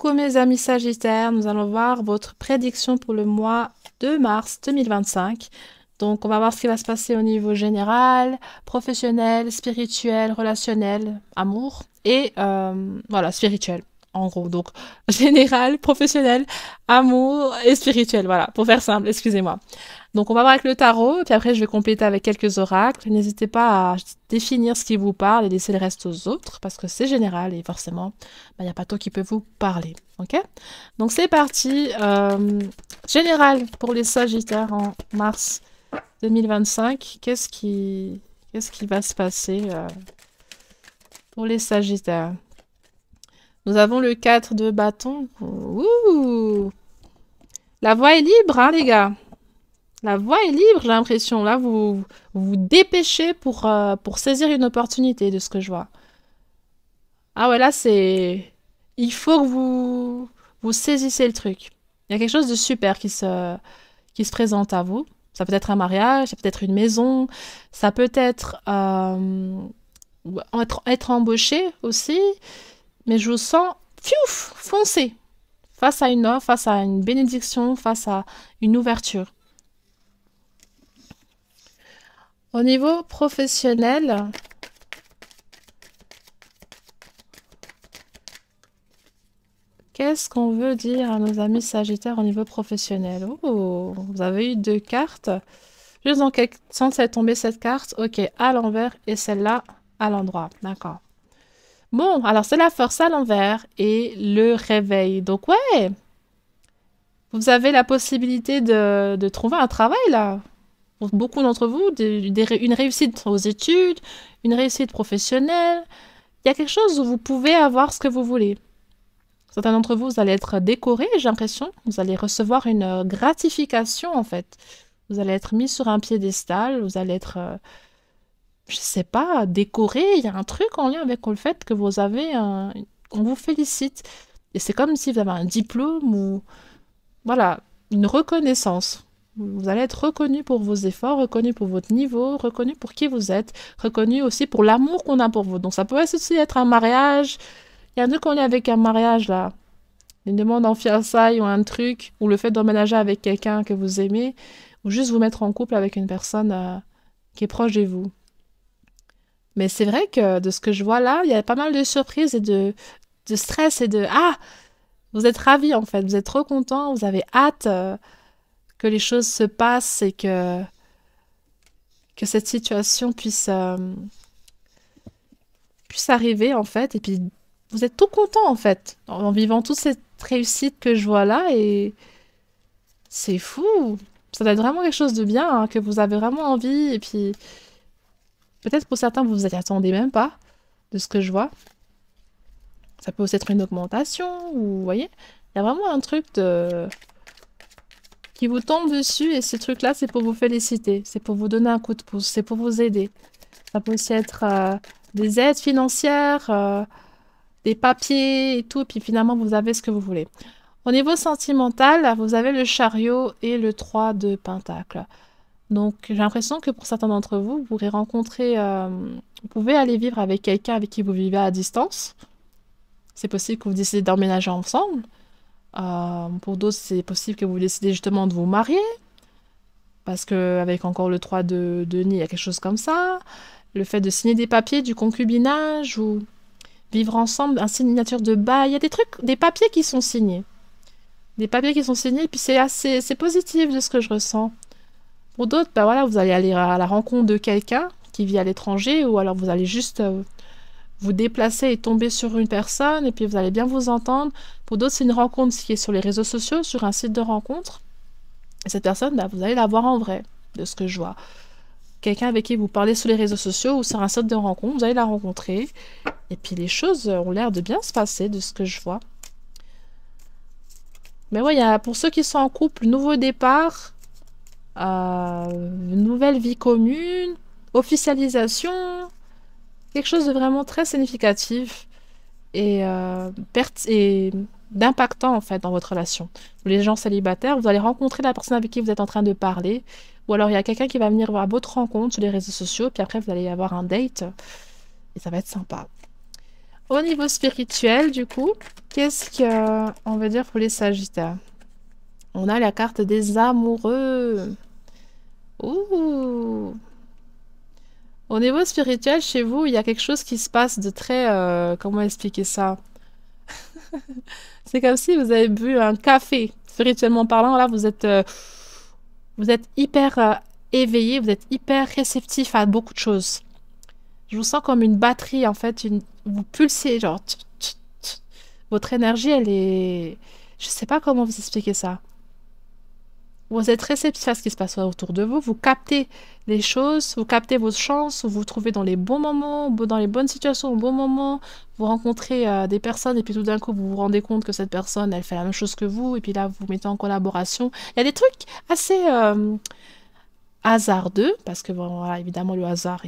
Coucou mes amis Sagittaires, nous allons voir votre prédiction pour le mois de mars 2025. Donc on va voir ce qui va se passer au niveau général, professionnel, spirituel, relationnel, amour et voilà, spirituel en gros. Donc général, professionnel, amour et spirituel, voilà, pour faire simple, excusez-moi. Donc on va voir avec le tarot, puis après je vais compléter avec quelques oracles. N'hésitez pas à définir ce qui vous parle et laisser le reste aux autres, parce que c'est général et forcément, il n'y a pas tout qui peut vous parler. Ok? Donc c'est parti. Général pour les Sagittaires en mars 2025. Qu'est-ce qui va se passer pour les Sagittaires? Nous avons le 4 de bâton. Ouh! La voie est libre, hein, les gars. La voie est libre, j'ai l'impression. Là, vous vous dépêchez pour saisir une opportunité de ce que je vois. Ah ouais, là, c'est... Il faut que vous saisissez le truc. Il y a quelque chose de super qui se présente à vous. Ça peut être un mariage, ça peut être une maison, ça peut être embauché aussi. Mais je vous sens, fiouf, foncez. Face à une offre, face à une bénédiction, face à une ouverture. Au niveau professionnel, qu'est-ce qu'on veut dire à nos amis Sagittaires au niveau professionnel? Oh, vous avez eu deux cartes. Juste dans quel sens est tombée cette carte? Ok, à l'envers et celle-là à l'endroit. D'accord. Bon, alors c'est la force à l'envers et le réveil. Donc ouais, vous avez la possibilité de trouver un travail là. Pour beaucoup d'entre vous, une réussite aux études, une réussite professionnelle. Il y a quelque chose où vous pouvez avoir ce que vous voulez. Certains d'entre vous, vous allez être décorés, j'ai l'impression. Vous allez recevoir une gratification, en fait. Vous allez être mis sur un piédestal, vous allez être, je sais pas, décoré. Il y a un truc en lien avec le fait que vous avez un... On vous félicite. Et c'est comme si vous avez un diplôme ou, voilà, une reconnaissance. Vous allez être reconnu pour vos efforts, reconnu pour votre niveau, reconnu pour qui vous êtes, reconnu aussi pour l'amour qu'on a pour vous. Donc ça peut aussi être un mariage. Il y a un truc en lien avec un mariage, là. Une demande en fiançailles ou un truc, ou le fait d'emménager avec quelqu'un que vous aimez, ou juste vous mettre en couple avec une personne qui est proche de vous. Mais c'est vrai que de ce que je vois là, il y a pas mal de surprises et de stress et de... Ah! Vous êtes ravis en fait, vous êtes trop contents, vous avez hâte que les choses se passent et que cette situation puisse arriver en fait. Et puis vous êtes tout content en fait, en vivant toute cette réussite que je vois là et c'est fou. Ça doit être vraiment quelque chose de bien, hein, que vous avez vraiment envie. Et puis peut-être pour certains, vous vous y attendez même pas de ce que je vois. Ça peut aussi être une augmentation, ou vous voyez, il y a vraiment un truc qui vous tombe dessus et ce truc-là, c'est pour vous féliciter, c'est pour vous donner un coup de pouce, c'est pour vous aider. Ça peut aussi être des aides financières, des papiers et tout, puis finalement, vous avez ce que vous voulez. Au niveau sentimental, vous avez le chariot et le 3 de pentacle. Donc, j'ai l'impression que pour certains d'entre vous, vous pourrez rencontrer, vous pouvez aller vivre avec quelqu'un avec qui vous vivez à distance. C'est possible que vous décidez d'emménager ensemble. Pour d'autres, c'est possible que vous décidez justement de vous marier. Parce que avec encore le 3 de nez, il y a quelque chose comme ça. Le fait de signer des papiers, du concubinage ou vivre ensemble, un signature de bail. Il y a des trucs, des papiers qui sont signés. Des papiers qui sont signés, et puis c'est positif de ce que je ressens. Pour d'autres, ben voilà, vous allez aller à la rencontre de quelqu'un qui vit à l'étranger, ou alors vous allez juste vous déplacer et tomber sur une personne, et puis vous allez bien vous entendre. Pour d'autres, c'est une rencontre qui est sur les réseaux sociaux, sur un site de rencontre. Et cette personne, ben, vous allez la voir en vrai, de ce que je vois. Quelqu'un avec qui vous parlez sur les réseaux sociaux ou sur un site de rencontre, vous allez la rencontrer. Et puis les choses ont l'air de bien se passer, de ce que je vois. Mais ouais, pour ceux qui sont en couple, nouveau départ, une nouvelle vie commune, officialisation, quelque chose de vraiment très significatif et d'impactant en fait dans votre relation. Les gens célibataires, vous allez rencontrer la personne avec qui vous êtes en train de parler, ou alors il y a quelqu'un qui va venir à votre rencontre sur les réseaux sociaux, puis après vous allez avoir un date, et ça va être sympa. Au niveau spirituel, du coup, qu'est-ce qu'on veut dire pour les Sagittaires? On a la carte des amoureux. Ouh! Au niveau spirituel, chez vous, il y a quelque chose qui se passe de très... comment expliquer ça? C'est comme si vous avez bu un café. Spirituellement parlant, là, vous êtes hyper éveillé, vous êtes hyper réceptif à beaucoup de choses. Je vous sens comme une batterie, en fait. Vous pulsez, genre... Votre énergie, elle est... Je sais pas comment vous expliquer ça. Vous êtes réceptif à ce qui se passe autour de vous, vous captez les choses, vous captez vos chances, vous vous trouvez dans les bons moments, dans les bonnes situations au bon moment, vous rencontrez des personnes et puis tout d'un coup vous vous rendez compte que cette personne elle fait la même chose que vous et puis là vous vous mettez en collaboration. Il y a des trucs assez hasardeux parce que bon, voilà, évidemment le hasard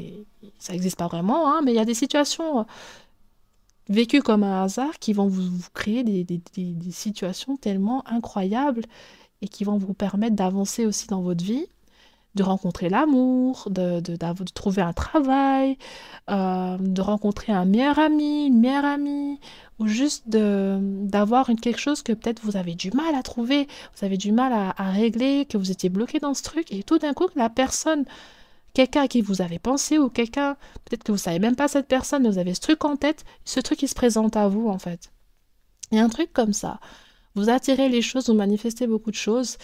ça n'existe pas vraiment, hein, mais il y a des situations vécues comme un hasard qui vont vous créer des situations tellement incroyables et qui vont vous permettre d'avancer aussi dans votre vie, de rencontrer l'amour, de trouver un travail, de rencontrer un meilleur ami, une meilleure amie, ou juste d'avoir quelque chose que peut-être vous avez du mal à trouver, vous avez du mal à régler, que vous étiez bloqué dans ce truc, et tout d'un coup, la personne, quelqu'un à qui vous avez pensé, ou quelqu'un, peut-être que vous savez même pas cette personne, mais vous avez ce truc en tête, ce truc qui se présente à vous, en fait. Il y a un truc comme ça. Vous attirez les choses, vous manifestez beaucoup de choses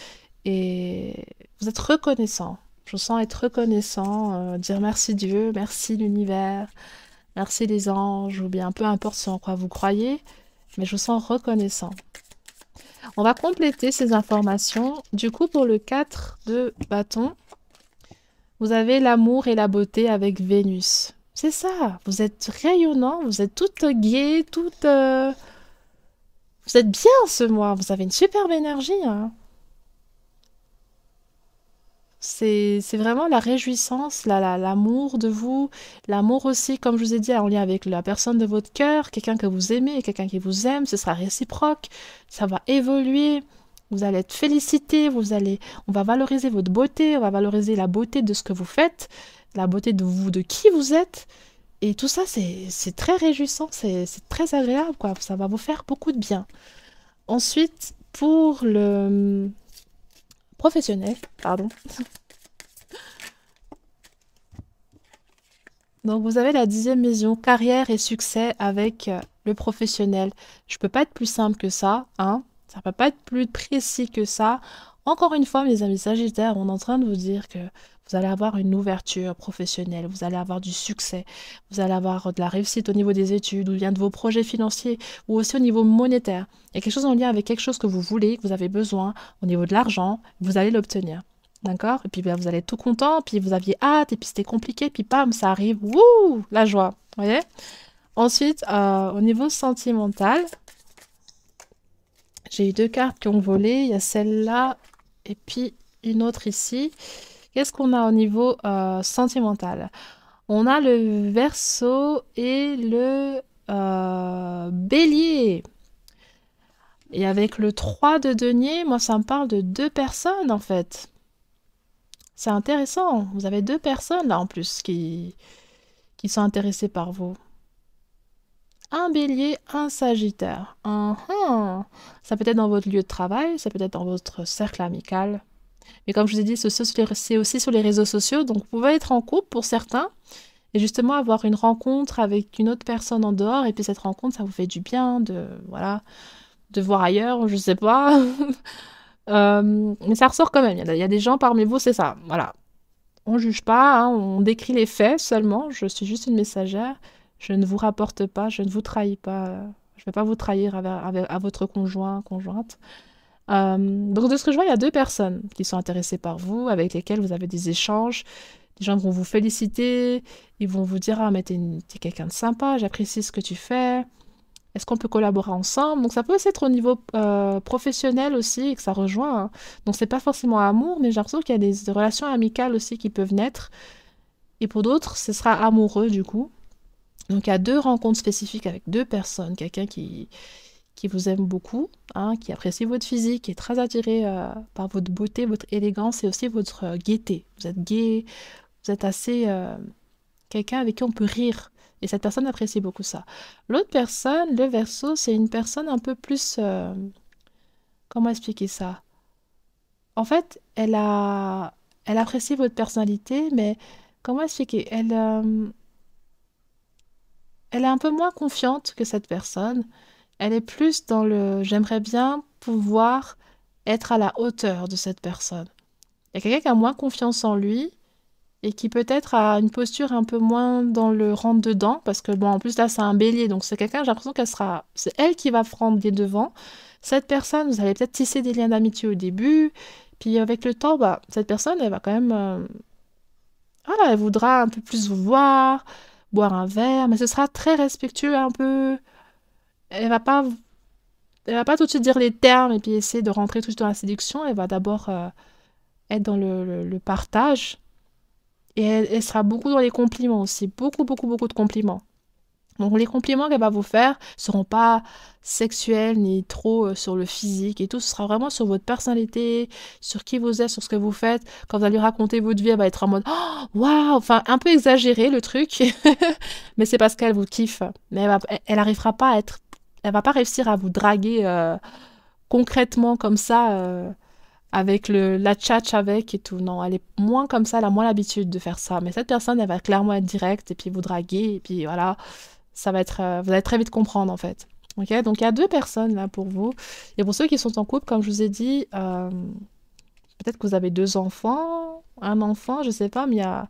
et vous êtes reconnaissant. Je vous sens être reconnaissant, dire merci Dieu, merci l'univers, merci les anges, ou bien peu importe ce en quoi vous croyez, mais je vous sens reconnaissant. On va compléter ces informations. Du coup, pour le 4 de bâton, vous avez l'amour et la beauté avec Vénus. C'est ça, vous êtes rayonnant, vous êtes toute gaie, toute... Vous êtes bien ce mois, vous avez une superbe énergie, hein. C'est vraiment la réjouissance, l'amour de vous, l'amour aussi, comme je vous ai dit, en lien avec la personne de votre cœur, quelqu'un que vous aimez et quelqu'un qui vous aime, ce sera réciproque, ça va évoluer, vous allez être félicité, on va valoriser votre beauté, on va valoriser la beauté de ce que vous faites, la beauté de vous, de qui vous êtes, et tout ça, c'est très réjouissant, c'est très agréable, quoi, ça va vous faire beaucoup de bien. Ensuite, pour le professionnel, pardon. Donc vous avez la 10e maison, carrière et succès avec le professionnel. Je peux pas être plus simple que ça, hein. Ça peut pas être plus précis que ça. Encore une fois, mes amis Sagittaires, on est en train de vous dire que vous allez avoir une ouverture professionnelle, vous allez avoir du succès, vous allez avoir de la réussite au niveau des études, ou bien de vos projets financiers, ou aussi au niveau monétaire. Il y a quelque chose en lien avec quelque chose que vous voulez, que vous avez besoin, au niveau de l'argent, vous allez l'obtenir. D'accord? Et puis ben, vous allez être tout content, puis vous aviez hâte, et puis c'était compliqué, puis bam, ça arrive. Wouh! La joie. Vous voyez? Ensuite, au niveau sentimental, j'ai eu deux cartes qui ont volé. Il y a celle-là, et puis une autre ici. Qu'est-ce qu'on a au niveau sentimental? On a le Verseau et le Bélier. Et avec le 3 de denier, moi, ça me parle de deux personnes, en fait. C'est intéressant. Vous avez deux personnes, là, en plus, qui sont intéressées par vous. Un bélier, un sagittaire. Ça peut être dans votre lieu de travail, ça peut être dans votre cercle amical. Mais comme je vous ai dit, c'est aussi sur les réseaux sociaux. Donc, vous pouvez être en couple pour certains et justement avoir une rencontre avec une autre personne en dehors. Et puis, cette rencontre, ça vous fait du bien voilà, de voir ailleurs, je sais pas. Mais ça ressort quand même. Il y a des gens parmi vous, c'est ça. Voilà. On juge pas, hein, on décrit les faits seulement. Je suis juste une messagère. Je ne vous rapporte pas, je ne vous trahis pas. Je ne vais pas vous trahir à votre conjoint, conjointe. Donc de ce que je vois, il y a deux personnes qui sont intéressées par vous, avec lesquelles vous avez des échanges. Les gens vont vous féliciter, ils vont vous dire ah mais t'es quelqu'un de sympa, j'apprécie ce que tu fais. Est-ce qu'on peut collaborer ensemble? Donc ça peut aussi être au niveau professionnel aussi, et que ça rejoint, hein. Donc c'est pas forcément amour, mais j'ai l'impression qu'il y a des relations amicales aussi qui peuvent naître. Et pour d'autres, ce sera amoureux du coup. Donc il y a deux rencontres spécifiques avec deux personnes, quelqu'un qui vous aime beaucoup, hein, qui apprécie votre physique, qui est très attiré par votre beauté, votre élégance et aussi votre gaieté. Vous êtes gai, vous êtes assez quelqu'un avec qui on peut rire, Et cette personne apprécie beaucoup ça. L'autre personne, le Verseau, c'est une personne un peu plus... comment expliquer ça? En fait, elle apprécie votre personnalité, mais comment expliquer? Elle est un peu moins confiante que cette personne. Elle est plus dans le j'aimerais bien pouvoir être à la hauteur de cette personne. Il y a quelqu'un qui a moins confiance en lui et qui peut-être a une posture un peu moins dans le rentre-dedans, parce que bon, en plus là, c'est un bélier, donc c'est quelqu'un, j'ai l'impression qu'elle sera, c'est elle qui va prendre les devants. Cette personne, vous allez peut-être tisser des liens d'amitié au début, puis avec le temps, bah, cette personne, elle va quand même, voilà, elle voudra un peu plus vous voir, boire un verre, mais ce sera très respectueux un peu. Elle va pas, elle va pas tout de suite dire les termes et puis essayer de rentrer tout de suite dans la séduction. Elle va d'abord être dans le partage. Et elle sera beaucoup dans les compliments aussi. Beaucoup, beaucoup, beaucoup de compliments. Donc les compliments qu'elle va vous faire ne seront pas sexuels ni trop sur le physique et tout. Ce sera vraiment sur votre personnalité, sur qui vous êtes, sur ce que vous faites. Quand vous allez lui raconter votre vie, elle va être en mode oh, waouh, enfin un peu exagéré le truc. Mais c'est parce qu'elle vous kiffe. Mais elle arrivera pas à être... Elle va pas réussir à vous draguer concrètement comme ça. Avec la tchatch avec et tout. Non, elle est moins comme ça, elle a moins l'habitude de faire ça. Mais cette personne, elle va clairement être directe et puis vous draguer et puis voilà, ça va être, vous allez très vite comprendre en fait. Ok, donc il y a deux personnes là pour vous. Et pour ceux qui sont en couple, comme je vous ai dit, peut-être que vous avez deux enfants, un enfant, je sais pas, mais il y a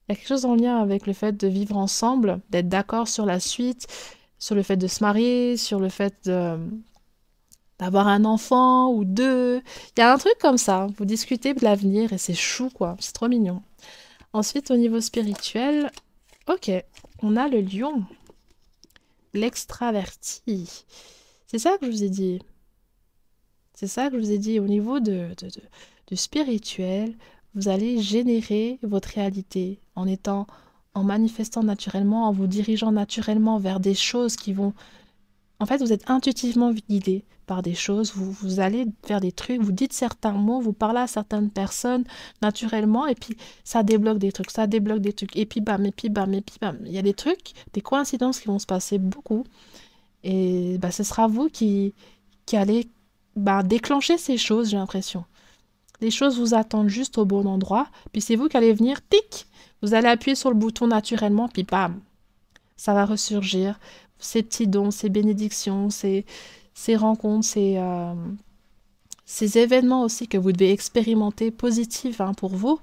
quelque chose en lien avec le fait de vivre ensemble, d'être d'accord sur la suite, sur le fait de se marier, sur le fait d'avoir un enfant ou deux. Il y a un truc comme ça. Vous discutez de l'avenir et c'est chou, quoi. C'est trop mignon. Ensuite, au niveau spirituel, ok, on a le lion, l'extraverti. C'est ça que je vous ai dit. C'est ça que je vous ai dit. Au niveau du spirituel, vous allez générer votre réalité en manifestant naturellement, en vous dirigeant naturellement vers des choses qui vont en fait, vous êtes intuitivement guidé par des choses, vous allez faire des trucs, vous dites certains mots, vous parlez à certaines personnes naturellement, et puis ça débloque des trucs, ça débloque des trucs, et puis bam, et puis bam, et puis bam. Il y a des trucs, des coïncidences qui vont se passer beaucoup, et bah, ce sera vous qui allez bah, déclencher ces choses, j'ai l'impression. Les choses vous attendent juste au bon endroit, puis c'est vous qui allez venir, tic, vous allez appuyer sur le bouton naturellement, puis bam, ça va ressurgir. Ces petits dons, ces bénédictions, ces rencontres, ces événements aussi que vous devez expérimenter positifs hein, pour vous,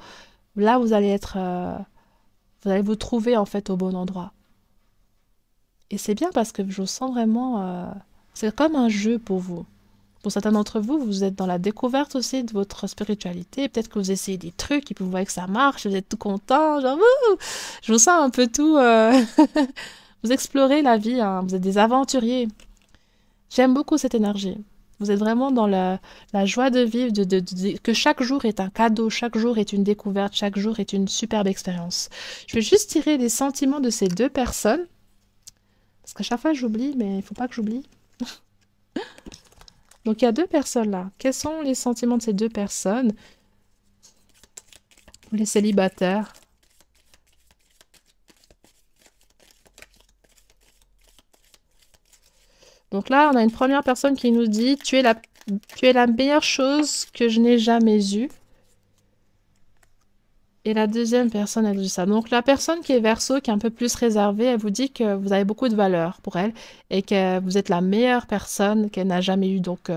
là vous allez être, vous allez vous trouver en fait au bon endroit. Et c'est bien parce que je sens vraiment, c'est comme un jeu pour vous. Pour certains d'entre vous, vous êtes dans la découverte aussi de votre spiritualité. Peut-être que vous essayez des trucs et puis vous voyez que ça marche, vous êtes tout content, genre, wouh, je vous sens un peu tout. Vous explorez la vie, hein, vous êtes des aventuriers. J'aime beaucoup cette énergie. Vous êtes vraiment dans la joie de vivre, que chaque jour est un cadeau, chaque jour est une découverte, chaque jour est une superbe expérience. Je vais juste tirer les sentiments de ces deux personnes, parce qu'à chaque fois j'oublie, mais il ne faut pas que j'oublie. Donc il y a deux personnes là. Quels sont les sentiments de ces deux personnes? Les célibataires. Donc là, on a une première personne qui nous dit tu es la meilleure chose que je n'ai jamais eue. Et la deuxième personne, elle dit ça. Donc la personne qui est Verseau, qui est un peu plus réservée, elle vous dit que vous avez beaucoup de valeur pour elle et que vous êtes la meilleure personne qu'elle n'a jamais eue. Donc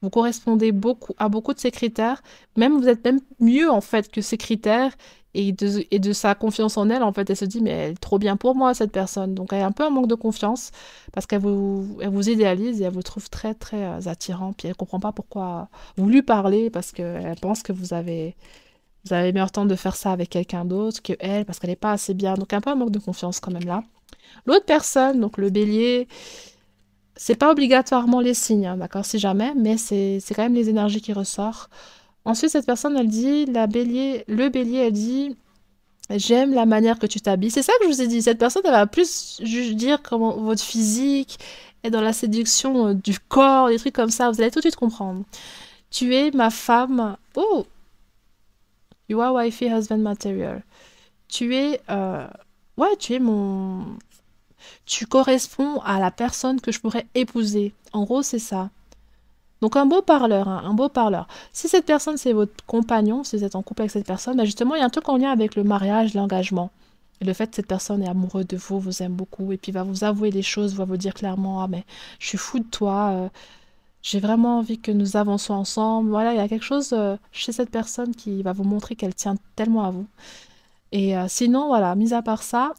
vous correspondez à beaucoup de ces critères. Même vous êtes même mieux en fait que ces critères et de sa confiance en elle. En fait, elle se dit mais elle est trop bien pour moi cette personne. Donc elle a un peu un manque de confiance parce elle vous idéalise et elle vous trouve très très attirant. Puis elle comprend pas pourquoi vous lui parlez parce qu'elle pense que vous avez meilleur temps de faire ça avec quelqu'un d'autre que elle parce qu'elle n'est pas assez bien. Donc un peu un manque de confiance quand même là. L'autre personne, donc le bélier, c'est pas obligatoirement les signes, hein, d'accord, si jamais, mais c'est quand même les énergies qui ressortent. Ensuite, cette personne, elle dit, le bélier, elle dit, j'aime la manière que tu t'habilles. C'est ça que je vous ai dit. Cette personne, elle va plus dire comment votre physique est dans la séduction du corps, des trucs comme ça. Vous allez tout de suite comprendre. Tu es ma femme. Oh, you are wifey husband material. Tu es, ouais, tu es mon, Tu corresponds à la personne que je pourrais épouser. En gros, c'est ça. Donc un beau parleur, hein, un beau parleur. Si cette personne, c'est votre compagnon, si vous êtes en couple avec cette personne, bah justement, il y a un truc en lien avec le mariage, l'engagement. Et le fait que cette personne est amoureuse de vous, vous aime beaucoup, et puis va vous avouer des choses, va vous dire clairement, ah mais je suis fou de toi, j'ai vraiment envie que nous avancions ensemble. Voilà, il y a quelque chose chez cette personne qui va vous montrer qu'elle tient tellement à vous. Et sinon, voilà, mis à part ça,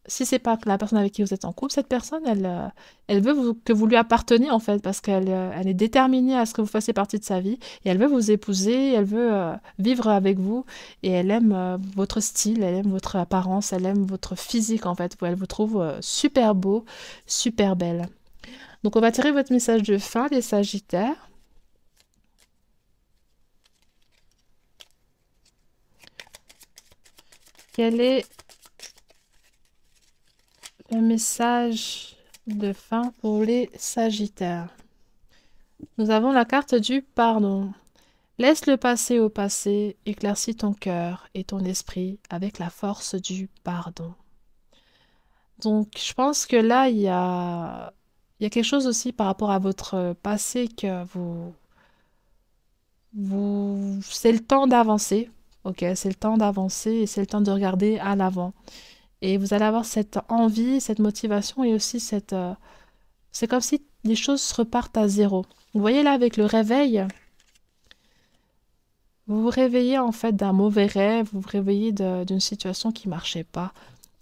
si c'est pas la personne avec qui vous êtes en couple, cette personne, elle veut que vous lui apparteniez en fait, parce elle est déterminée à ce que vous fassiez partie de sa vie, et elle veut vous épouser, elle veut vivre avec vous, et elle aime votre style, elle aime votre apparence, elle aime votre physique en fait, elle vous trouve super beau, super belle. Donc on va tirer votre message de fin, les Sagittaires. Quel est le message de fin pour les Sagittaires? Nous avons la carte du pardon. Laisse le passé au passé, éclaircis ton cœur et ton esprit avec la force du pardon. Donc, je pense que là, il y a quelque chose aussi par rapport à votre passé que c'est le temps d'avancer. Ok, c'est le temps d'avancer et c'est le temps de regarder à l'avant. Et vous allez avoir cette envie, cette motivation et aussi c'est comme si les choses repartent à zéro. Vous voyez là avec le réveil, vous vous réveillez en fait d'un mauvais rêve, vous vous réveillez d'une situation qui marchait pas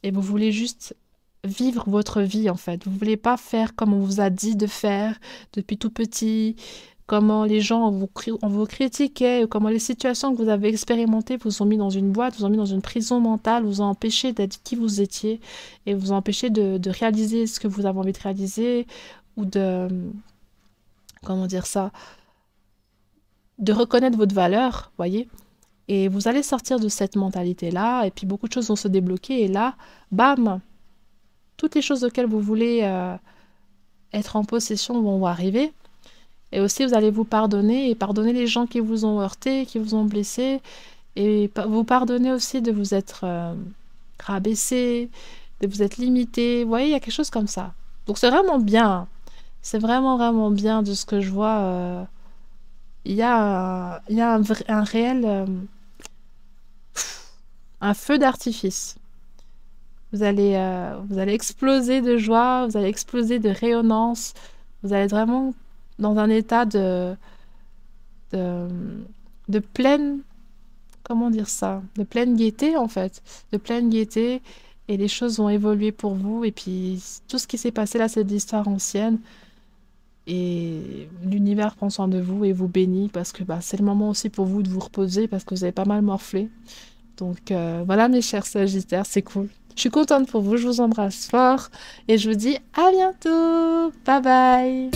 et vous voulez juste vivre votre vie en fait. Vous voulez pas faire comme on vous a dit de faire depuis tout petit, comment les gens on vous critiquait, ou comment les situations que vous avez expérimentées vous ont mis dans une boîte, vous ont mis dans une prison mentale, vous ont empêché d'être qui vous étiez et vous ont empêché de réaliser ce que vous avez envie de réaliser ou comment dire ça, de reconnaître votre valeur, voyez. Et vous allez sortir de cette mentalité-là et puis beaucoup de choses vont se débloquer et là, bam, toutes les choses auxquelles vous voulez être en possession vont arriver. Et aussi, vous allez vous pardonner et pardonner les gens qui vous ont heurté, qui vous ont blessé. Et vous pardonner aussi de vous être rabaissé, de vous être limité. Vous voyez, il y a quelque chose comme ça. Donc c'est vraiment bien. C'est vraiment, vraiment bien de ce que je vois. Il y a un réel un feu d'artifice. Vous allez exploser de joie, vous allez exploser de rayonnance. Vous allez être vraiment dans un état de, de pleine, comment dire ça, de pleine gaieté en fait, de pleine gaieté et les choses vont évoluer pour vous et puis tout ce qui s'est passé là c'est de l'histoire ancienne et l'univers prend soin de vous et vous bénit parce que bah, c'est le moment aussi pour vous de vous reposer parce que vous avez pas mal morflé. Donc voilà mes chers Sagittaires, c'est cool. Je suis contente pour vous, je vous embrasse fort et je vous dis à bientôt. Bye bye.